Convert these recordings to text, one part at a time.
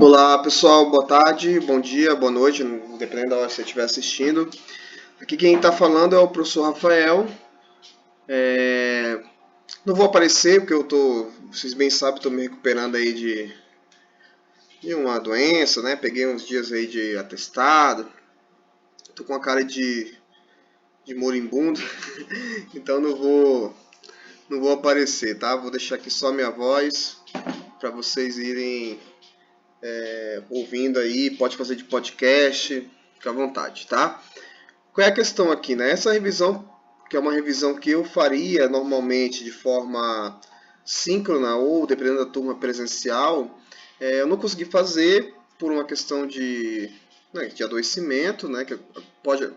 Olá pessoal, boa tarde, bom dia, boa noite, dependendo da hora que você estiver assistindo. Aqui quem está falando é o professor Rafael. Não vou aparecer porque vocês bem sabem, estou me recuperando aí de uma doença, né? Peguei uns dias aí de atestado, tô com a cara de moribundo, então não vou aparecer, tá? Vou deixar aqui só minha voz para vocês irem ouvindo aí, pode fazer de podcast, fica à vontade, tá? Qual é a questão aqui, né? Essa revisão, que é uma revisão que eu faria normalmente de forma síncrona ou dependendo da turma presencial, eu não consegui fazer por uma questão de adoecimento, né? Que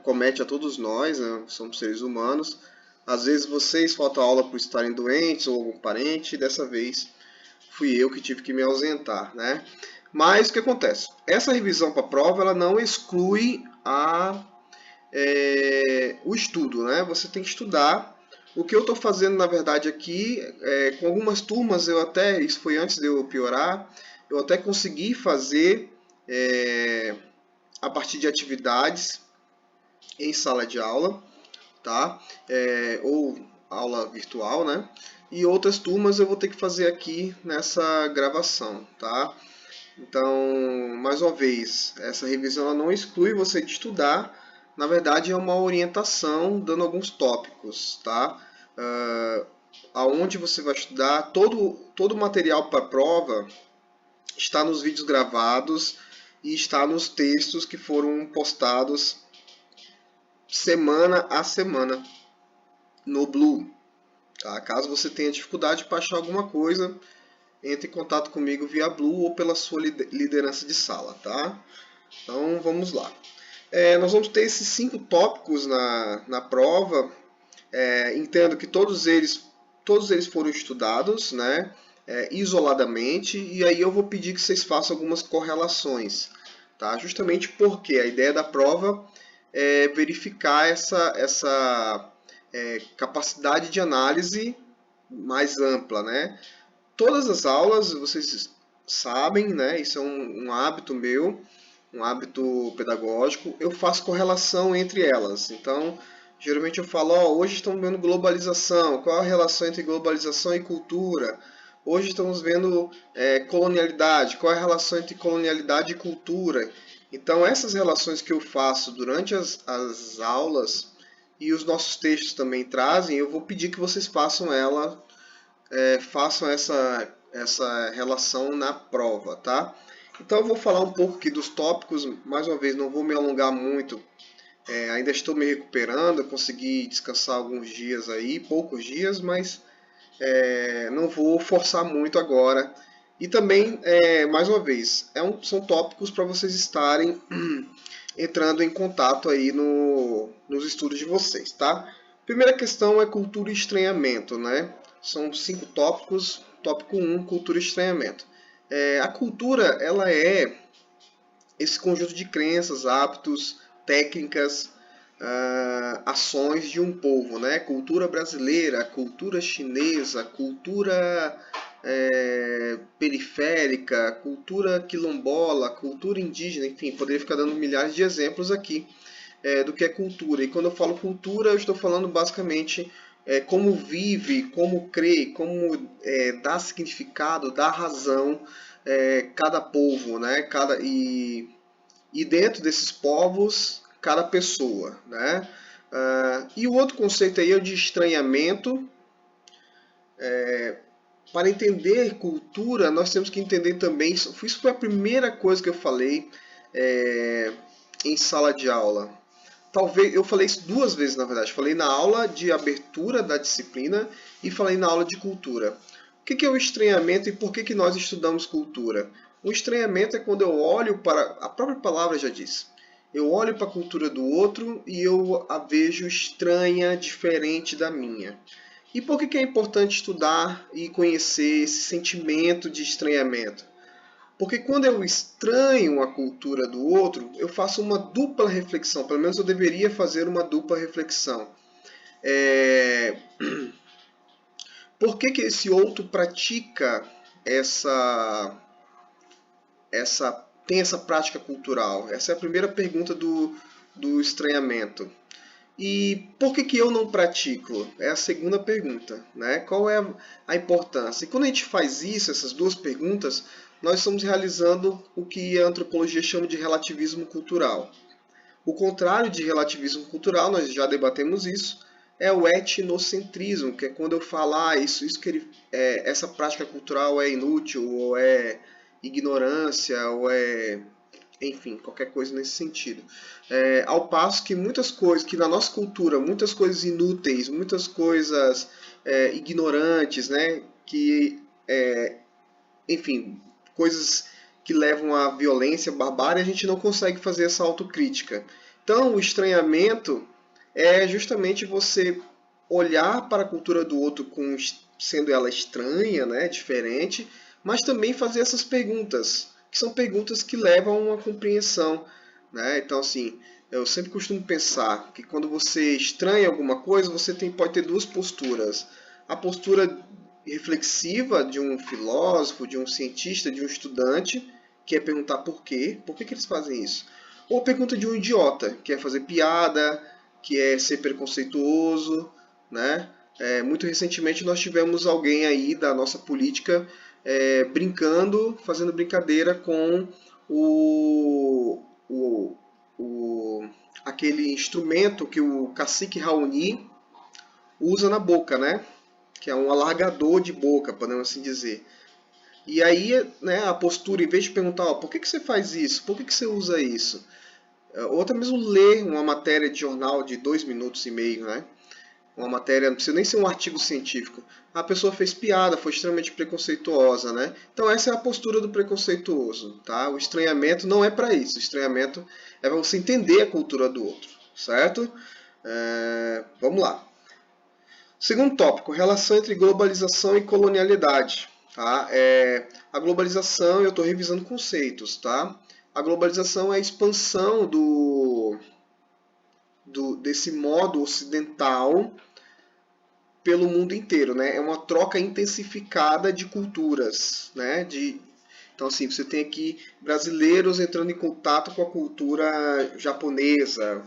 comete a todos nós, né? Somos seres humanos. Às vezes vocês faltam aula por estarem doentes ou algum parente, e dessa vez fui eu que tive que me ausentar, né? Mas o que acontece? Essa revisão para a prova ela não exclui o estudo, né? Você tem que estudar. O que eu estou fazendo, na verdade, aqui, com algumas turmas, isso foi antes de eu piorar, eu até consegui fazer a partir de atividades em sala de aula, tá? Ou aula virtual, né? E outras turmas eu vou ter que fazer aqui nessa gravação, tá? Então, mais uma vez, essa revisão ela não exclui você de estudar, na verdade é uma orientação dando alguns tópicos, tá? Aonde você vai estudar, todo o material para a prova está nos vídeos gravados e está nos textos que foram postados semana a semana no Blue. Tá? Caso você tenha dificuldade para achar alguma coisa, entre em contato comigo via Blue ou pela sua liderança de sala, tá? Então vamos lá. Nós vamos ter esses 5 tópicos na prova. Entendo que todos eles foram estudados, né? Isoladamente, e aí eu vou pedir que vocês façam algumas correlações, tá? Justamente porque a ideia da prova é verificar essa capacidade de análise mais ampla, né? Todas as aulas, vocês sabem, né? Isso é um hábito meu, um hábito pedagógico. Eu faço correlação entre elas. Então, geralmente eu falo, hoje estamos vendo globalização. Qual a relação entre globalização e cultura? Hoje estamos vendo colonialidade. Qual é a relação entre colonialidade e cultura? Então, essas relações que eu faço durante as aulas e os nossos textos também trazem, eu vou pedir que vocês façam essa relação na prova, tá? Então eu vou falar um pouco aqui dos tópicos, mais uma vez não vou me alongar muito, ainda estou me recuperando, eu consegui descansar alguns dias aí, poucos dias, mas não vou forçar muito agora. E também, mais uma vez, são tópicos para vocês estarem entrando em contato aí nos estudos de vocês, tá? Primeira questão é cultura e estranhamento, né? São 5 tópicos. Tópico 1, cultura e estranhamento. A cultura, ela é esse conjunto de crenças, hábitos, técnicas, ações de um povo, né? Cultura brasileira, cultura chinesa, cultura periférica, cultura quilombola, cultura indígena, enfim, poderia ficar dando milhares de exemplos aqui do que é cultura. E quando eu falo cultura, eu estou falando basicamente como vive, como crê, como dá significado, dá razão cada povo, né? E dentro desses povos, cada pessoa, né? E o outro conceito aí é o de estranhamento. Para entender cultura, nós temos que entender também. Isso foi a primeira coisa que eu falei em sala de aula. Talvez eu falei isso 2 vezes, na verdade. Falei na aula de abertura da disciplina e falei na aula de cultura. O que é o estranhamento e por que nós estudamos cultura? O estranhamento é quando eu olho para. A própria palavra já diz. Eu olho para a cultura do outro e eu a vejo estranha, diferente da minha. E por que é importante estudar e conhecer esse sentimento de estranhamento? Porque quando eu estranho a cultura do outro, eu faço uma dupla reflexão. Pelo menos eu deveria fazer uma dupla reflexão. Por que esse outro pratica tem essa prática cultural? Essa é a primeira pergunta do estranhamento. E por que eu não pratico? É a segunda pergunta, né? Qual é a importância? E quando a gente faz isso, essas duas perguntas, nós estamos realizando o que a antropologia chama de relativismo cultural. O contrário de relativismo cultural, nós já debatemos isso, é o etnocentrismo, que é quando eu falo, essa prática cultural é inútil, ou é ignorância, ou é, enfim, qualquer coisa nesse sentido. Ao passo que muitas coisas, que na nossa cultura, muitas coisas inúteis, muitas coisas ignorantes, né, enfim, coisas que levam à violência, barbárie, a gente não consegue fazer essa autocrítica. Então, o estranhamento é justamente você olhar para a cultura do outro sendo ela estranha, né, diferente, mas também fazer essas perguntas, que são perguntas que levam a uma compreensão, né? Então, assim, eu sempre costumo pensar que quando você estranha alguma coisa, pode ter duas posturas. A postura reflexiva de um filósofo, de um cientista, de um estudante, que é perguntar por quê, por que eles fazem isso? Ou a pergunta de um idiota, que é fazer piada, que é ser preconceituoso, né? Muito recentemente nós tivemos alguém aí da nossa política brincando, fazendo brincadeira com o, o, aquele instrumento que o cacique Raoni usa na boca, né? Que é um alargador de boca, podemos assim dizer. E aí, né, a postura, em vez de perguntar, por que você faz isso? Por que você usa isso? Ou até mesmo ler uma matéria de jornal de 2 minutos e meio, né? Uma matéria, não precisa nem ser um artigo científico. A pessoa fez piada, foi extremamente preconceituosa, né? Então essa é a postura do preconceituoso, tá? O estranhamento não é para isso. O estranhamento é para você entender a cultura do outro, certo? Vamos lá. Segundo tópico, relação entre globalização e colonialidade. Tá? A globalização, eu estou revisando conceitos. Tá? A globalização é a expansão desse modo ocidental pelo mundo inteiro. Né? É uma troca intensificada de culturas. Né? Então, assim, você tem aqui brasileiros entrando em contato com a cultura japonesa.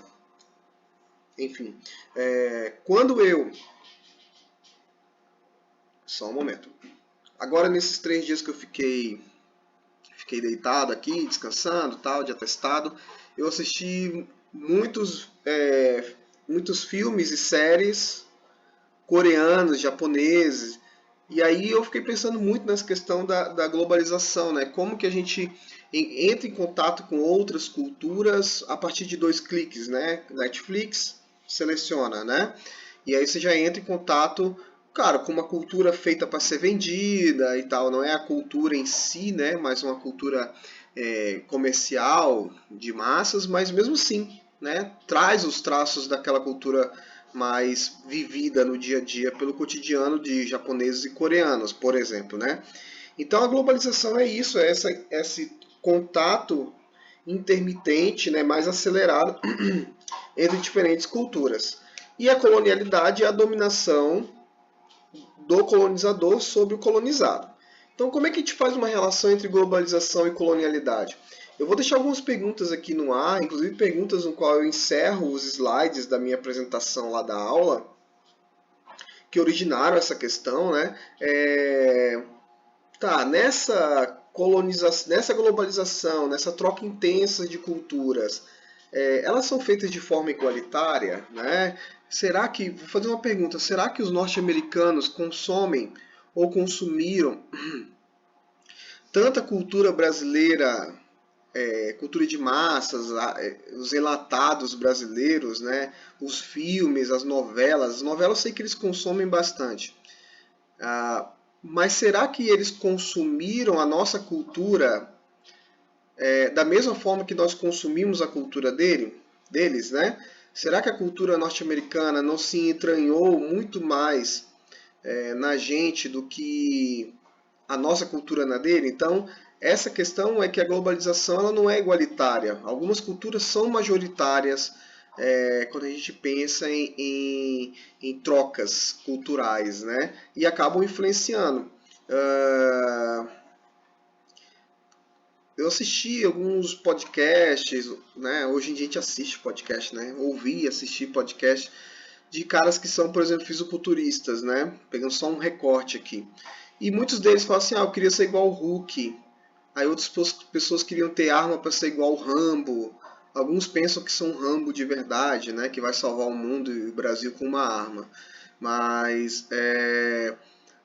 Enfim, quando eu... Só um momento. Agora, nesses 3 dias que eu fiquei deitado aqui, descansando, tal, de atestado, eu assisti muitos filmes e séries coreanos, japoneses, e aí eu fiquei pensando muito nessa questão da globalização, né? Como que a gente entra em contato com outras culturas a partir de 2 cliques, né? Netflix, seleciona, né? E aí você já entra em contato, claro, com uma cultura feita para ser vendida e tal, não é a cultura em si, né? Mas uma cultura comercial de massas, mas mesmo assim, né? Traz os traços daquela cultura mais vivida no dia a dia pelo cotidiano de japoneses e coreanos, por exemplo, né? Então a globalização é isso, é esse contato intermitente, né, mais acelerado entre diferentes culturas. E a colonialidade é a dominação do colonizador sobre o colonizado. Então, como é que a gente faz uma relação entre globalização e colonialidade? Eu vou deixar algumas perguntas aqui no ar, inclusive perguntas no qual eu encerro os slides da minha apresentação lá da aula, que originaram essa questão, né? Nessa globalização, nessa troca intensa de culturas, elas são feitas de forma igualitária, né? Vou fazer uma pergunta, será que os norte-americanos consomem ou consumiram tanta cultura brasileira, cultura de massas, os enlatados brasileiros, né? Os filmes, as novelas? As novelas eu sei que eles consomem bastante. Mas será que eles consumiram a nossa cultura da mesma forma que nós consumimos a cultura deles, né? Será que a cultura norte-americana não se entranhou muito mais na gente do que a nossa cultura na dele? Então, essa questão é que a globalização ela não é igualitária. Algumas culturas são majoritárias quando a gente pensa em trocas culturais, né? E acabam influenciando. Eu assisti alguns podcasts, né? Hoje em dia a gente assiste podcast, né? Ouvi assistir podcast de caras que são, por exemplo, fisiculturistas, né? Pegando só um recorte aqui. E muitos deles falam assim, eu queria ser igual o Hulk. Aí outras pessoas queriam ter arma para ser igual o Rambo. Alguns pensam que são Rambo de verdade, né? Que vai salvar o mundo e o Brasil com uma arma. Mas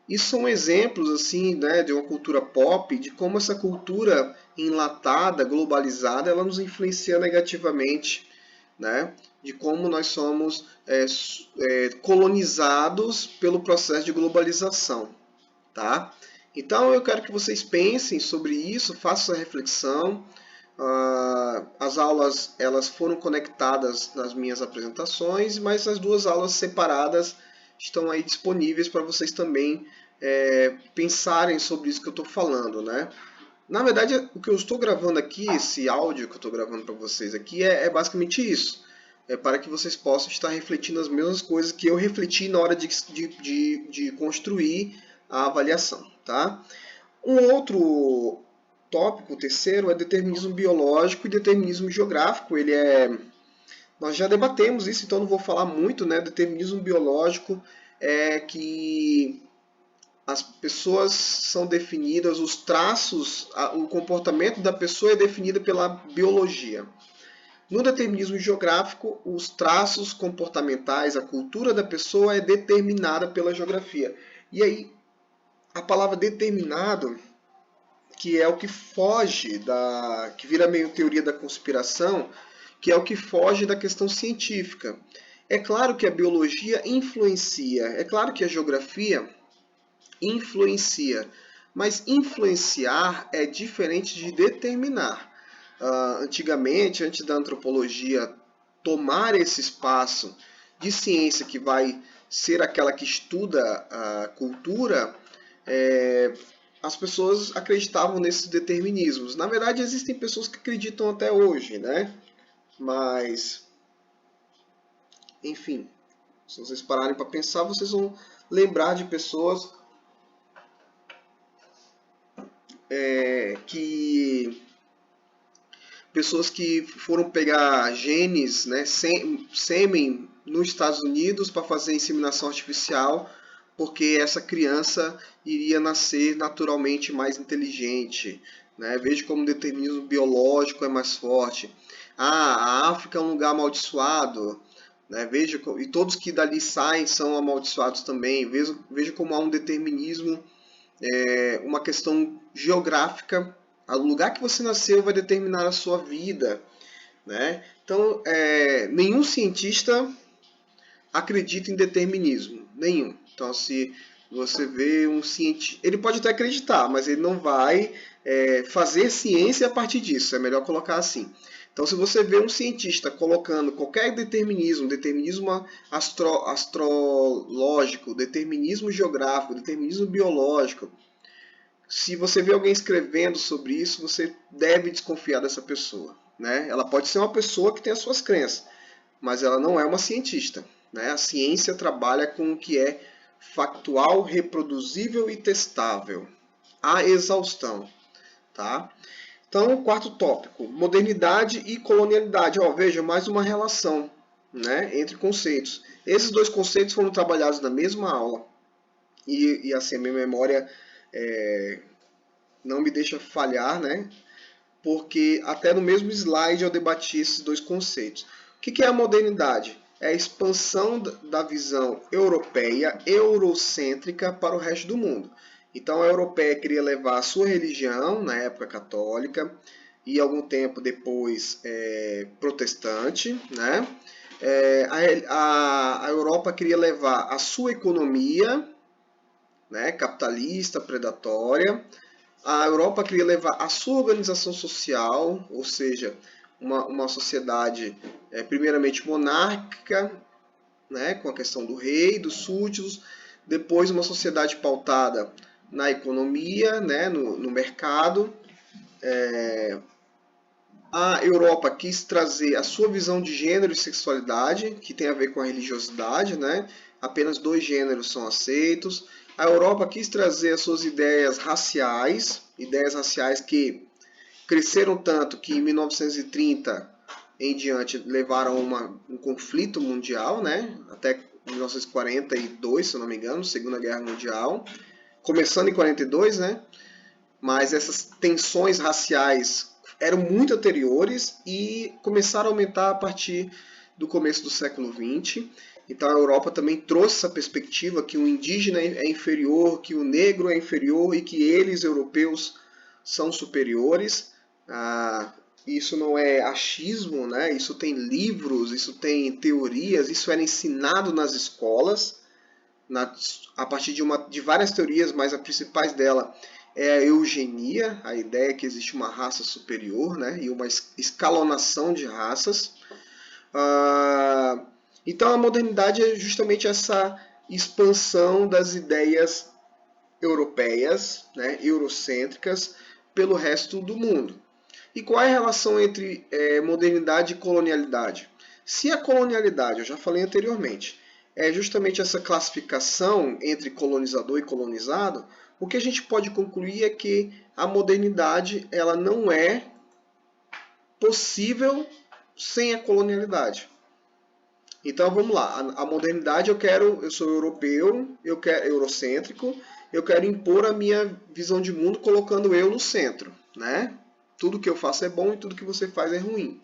isso são exemplos assim, né, de uma cultura pop, de como essa cultura enlatada, globalizada, ela nos influencia negativamente, né? De como nós somos colonizados pelo processo de globalização, tá? Então eu quero que vocês pensem sobre isso, façam essa reflexão. As aulas elas foram conectadas nas minhas apresentações, mas as duas aulas separadas estão aí disponíveis para vocês também pensarem sobre isso que eu estou falando, né? Na verdade, o que eu estou gravando aqui, esse áudio que eu estou gravando para vocês aqui, é basicamente isso. É para que vocês possam estar refletindo as mesmas coisas que eu refleti na hora de construir a avaliação, tá? Um outro tópico, o terceiro, é determinismo biológico e determinismo geográfico. Nós já debatemos isso, então não vou falar muito, né? Determinismo biológico é que as pessoas são definidas, os traços, o comportamento da pessoa é definido pela biologia. No determinismo geográfico, os traços comportamentais, a cultura da pessoa é determinada pela geografia. E aí, a palavra determinado, que é o que foge que vira meio teoria da conspiração, que é o que foge da questão científica. É claro que a biologia influencia, é claro que a geografia influencia, mas influenciar é diferente de determinar. Antigamente, antes da antropologia tomar esse espaço de ciência que vai ser aquela que estuda a cultura, as pessoas acreditavam nesses determinismos. Na verdade, existem pessoas que acreditam até hoje, né? Mas, enfim, se vocês pararem para pensar, vocês vão lembrar de pessoas que foram pegar genes, né, sêmen nos Estados Unidos para fazer inseminação artificial, porque essa criança iria nascer naturalmente mais inteligente. Né? Veja como o determinismo biológico é mais forte. A África é um lugar amaldiçoado. Né? Veja, e todos que dali saem são amaldiçoados também. Veja como há um determinismo, uma questão geográfica. O lugar que você nasceu vai determinar a sua vida. Né? Então, nenhum cientista acredita em determinismo. Nenhum. Então, se você vê um cientista... Ele pode até acreditar, mas ele não vai fazer ciência a partir disso. É melhor colocar assim. Então, se você vê um cientista colocando qualquer determinismo astrológico, determinismo geográfico, determinismo biológico, se você vê alguém escrevendo sobre isso, você deve desconfiar dessa pessoa. Né? Ela pode ser uma pessoa que tem as suas crenças, mas ela não é uma cientista. Né? A ciência trabalha com o que é factual, reproduzível e testável. A exaustão. Tá? Então, quarto tópico, modernidade e colonialidade. Veja, mais uma relação, né, entre conceitos. Esses dois conceitos foram trabalhados na mesma aula. E assim, a minha memória não me deixa falhar, né? Porque até no mesmo slide eu debati esses dois conceitos. O que é a modernidade? É a expansão da visão europeia, eurocêntrica, para o resto do mundo. Então a europeia queria levar a sua religião, na época católica, e algum tempo depois protestante. Né? A Europa queria levar a sua economia, né, capitalista, predatória. A Europa queria levar a sua organização social, ou seja, uma sociedade primeiramente monárquica, né, com a questão do rei, dos súditos, depois uma sociedade pautada na economia, né, no mercado, A Europa quis trazer a sua visão de gênero e sexualidade, que tem a ver com a religiosidade, né? Apenas 2 gêneros são aceitos. A Europa quis trazer as suas ideias raciais que cresceram tanto que em 1930 em diante levaram a um conflito mundial, né? Até 1942, se eu não me engano, Segunda Guerra Mundial, começando em 42, né? Mas essas tensões raciais eram muito anteriores e começaram a aumentar a partir do começo do século XX. Então a Europa também trouxe essa perspectiva que o indígena é inferior, que o negro é inferior e que eles, europeus, são superiores. Isso não é achismo, né? Isso tem livros, isso tem teorias, isso era ensinado nas escolas, a partir de várias teorias, mas a principais dela é a eugenia, a ideia que existe uma raça superior, né? E uma escalonação de raças. Então a modernidade é justamente essa expansão das ideias europeias, né, eurocêntricas, pelo resto do mundo. E qual é a relação entre modernidade e colonialidade? Se a colonialidade, eu já falei anteriormente, é justamente essa classificação entre colonizador e colonizado, o que a gente pode concluir é que a modernidade ela não é possível sem a colonialidade. Então vamos lá, a modernidade eu sou europeu, eurocêntrico, eu quero impor a minha visão de mundo colocando eu no centro, né? Tudo que eu faço é bom e tudo que você faz é ruim.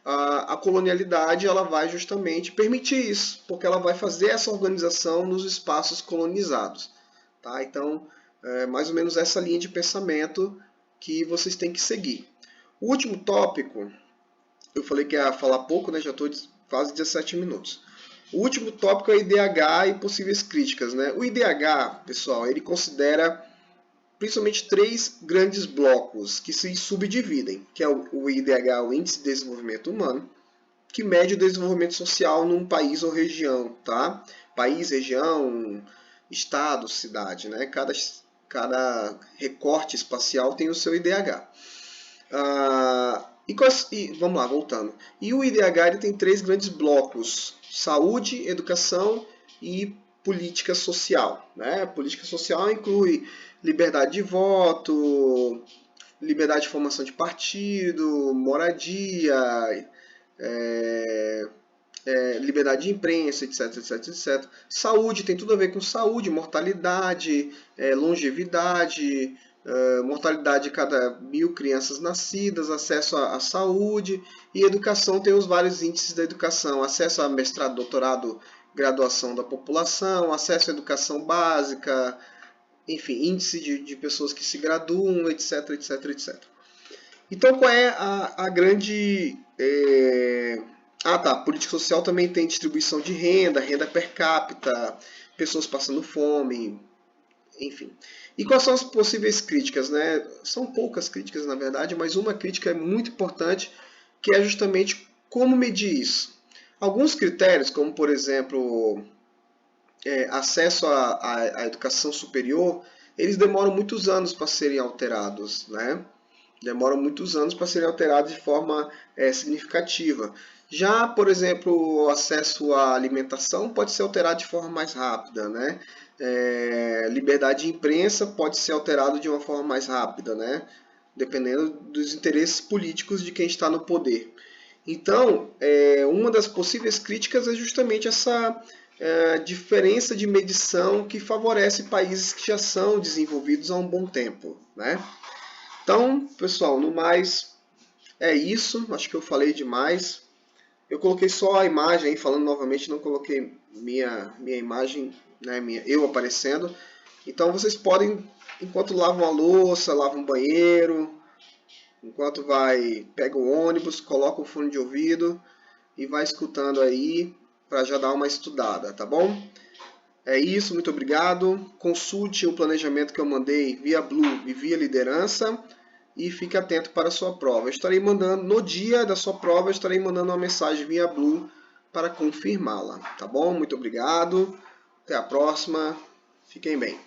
A colonialidade ela vai justamente permitir isso, porque ela vai fazer essa organização nos espaços colonizados. Tá? Então, é mais ou menos essa linha de pensamento que vocês têm que seguir. O último tópico, eu falei que ia falar pouco, né? Já estou quase 17 minutos. O último tópico é o IDH e possíveis críticas. Né? O IDH, pessoal, ele considera principalmente 3 grandes blocos que se subdividem, que é o IDH, o Índice de Desenvolvimento Humano, que mede o desenvolvimento social num país ou região, tá? País, região, estado, cidade, né? Cada recorte espacial tem o seu IDH. Vamos lá, voltando. E o IDH ele tem 3 grandes blocos: saúde, educação e política social. Né? Política social inclui liberdade de voto, liberdade de formação de partido, moradia, liberdade de imprensa, etc, etc, etc. Saúde tem tudo a ver com saúde, mortalidade, longevidade, mortalidade de cada 1000 crianças nascidas, acesso à saúde, e educação tem os vários índices da educação, acesso a mestrado, doutorado, graduação da população, acesso à educação básica, enfim, índice de pessoas que se graduam, etc, etc, etc. Então, qual é a grande... política social também tem distribuição de renda, renda per capita, pessoas passando fome, enfim. E quais são as possíveis críticas? Né? São poucas críticas, na verdade, mas uma crítica é muito importante, que é justamente como medir isso. Alguns critérios, como por exemplo, acesso à educação superior, eles demoram muitos anos para serem alterados, né? Demoram muitos anos para serem alterados de forma significativa. Já, por exemplo, o acesso à alimentação pode ser alterado de forma mais rápida, né? Liberdade de imprensa pode ser alterado de uma forma mais rápida, né? Dependendo dos interesses políticos de quem está no poder. Então, uma das possíveis críticas é justamente essa diferença de medição que favorece países que já são desenvolvidos há um bom tempo, né? Então, pessoal, no mais é isso. Acho que eu falei demais. Eu coloquei só a imagem aí, falando novamente, não coloquei minha imagem, né, eu aparecendo. Então vocês podem, enquanto lavam a louça, lavam o banheiro, enquanto pega o ônibus, coloca o fone de ouvido e vai escutando aí para já dar uma estudada, tá bom? É isso, muito obrigado. Consulte o planejamento que eu mandei via Blue e via Liderança. E fique atento para a sua prova. Eu estarei mandando, no dia da sua prova, eu estarei mandando uma mensagem via Blue para confirmá-la. Tá bom? Muito obrigado. Até a próxima. Fiquem bem.